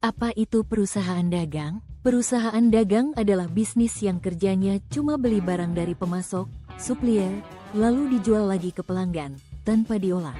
Apa itu perusahaan dagang? Perusahaan dagang adalah bisnis yang kerjanya cuma beli barang dari pemasok, supplier, lalu dijual lagi ke pelanggan, tanpa diolah.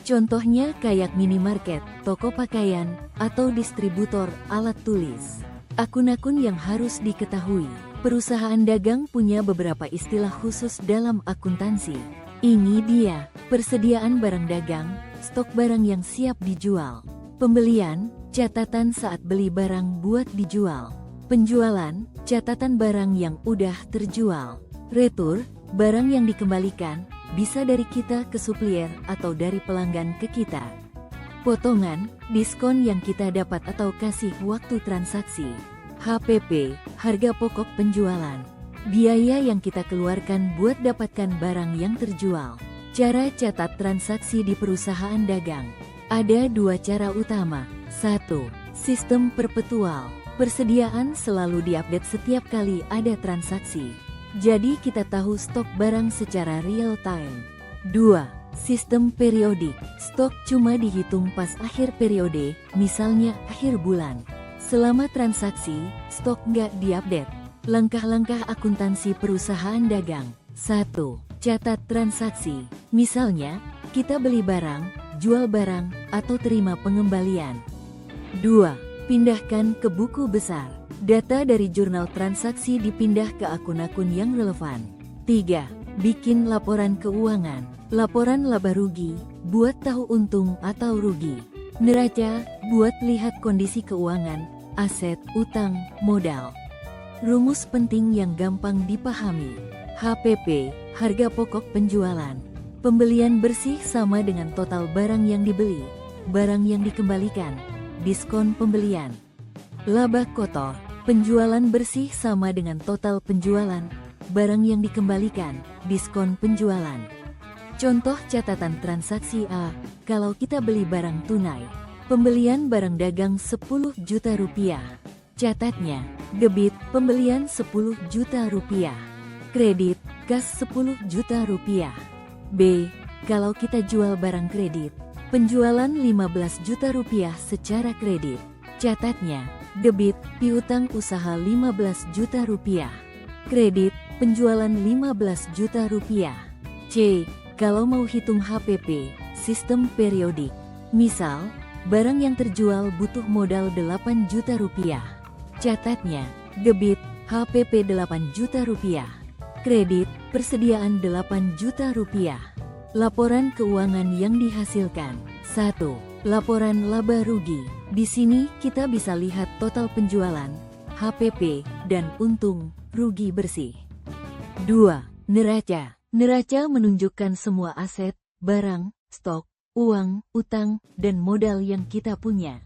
Contohnya kayak minimarket, toko pakaian, atau distributor alat tulis. Akun-akun yang harus diketahui. Perusahaan dagang punya beberapa istilah khusus dalam akuntansi. Ini dia, persediaan barang dagang, stok barang yang siap dijual. Pembelian, catatan saat beli barang buat dijual. Penjualan, catatan barang yang udah terjual. Retur, barang yang dikembalikan, bisa dari kita ke supplier atau dari pelanggan ke kita. Potongan, diskon yang kita dapat atau kasih waktu transaksi. HPP, harga pokok penjualan. Biaya yang kita keluarkan buat dapatkan barang yang terjual. Cara catat transaksi di perusahaan dagang. Ada dua cara utama. 1. Sistem perpetual. Persediaan selalu diupdate setiap kali ada transaksi. Jadi kita tahu stok barang secara real time. 2. Sistem periodik. Stok cuma dihitung pas akhir periode, misalnya akhir bulan. Selama transaksi, stok nggak diupdate. Langkah-langkah akuntansi perusahaan dagang. 1. Catat transaksi. Misalnya, kita beli barang, jual barang, atau terima pengembalian. 2. Pindahkan ke buku besar. Data dari jurnal transaksi dipindah ke akun-akun yang relevan. 3. Bikin laporan keuangan. Laporan laba rugi, buat tahu untung atau rugi. Neraca, buat lihat kondisi keuangan, aset, utang, modal. Rumus penting yang gampang dipahami. HPP, harga pokok penjualan. Pembelian bersih sama dengan total barang yang dibeli, barang yang dikembalikan, diskon pembelian. Laba kotor, penjualan bersih sama dengan total penjualan, barang yang dikembalikan, diskon penjualan. Contoh catatan transaksi A, kalau kita beli barang tunai, pembelian barang dagang 10 juta rupiah. Catatnya, debit, pembelian 10 juta rupiah. Kredit, kas 10 juta rupiah. B. Kalau kita jual barang kredit, penjualan 15 juta rupiah secara kredit. Catatnya, debit, piutang usaha 15 juta rupiah. Kredit, penjualan 15 juta rupiah. C. Kalau mau hitung HPP, sistem periodik. Misal, barang yang terjual butuh modal 8 juta rupiah. Catatnya, debit, HPP 8 juta rupiah. Kredit, persediaan 8 juta rupiah. Laporan keuangan yang dihasilkan. 1. Laporan laba rugi. Di sini kita bisa lihat total penjualan, HPP, dan untung, rugi bersih. 2. Neraca. Neraca menunjukkan semua aset, barang, stok, uang, utang, dan modal yang kita punya.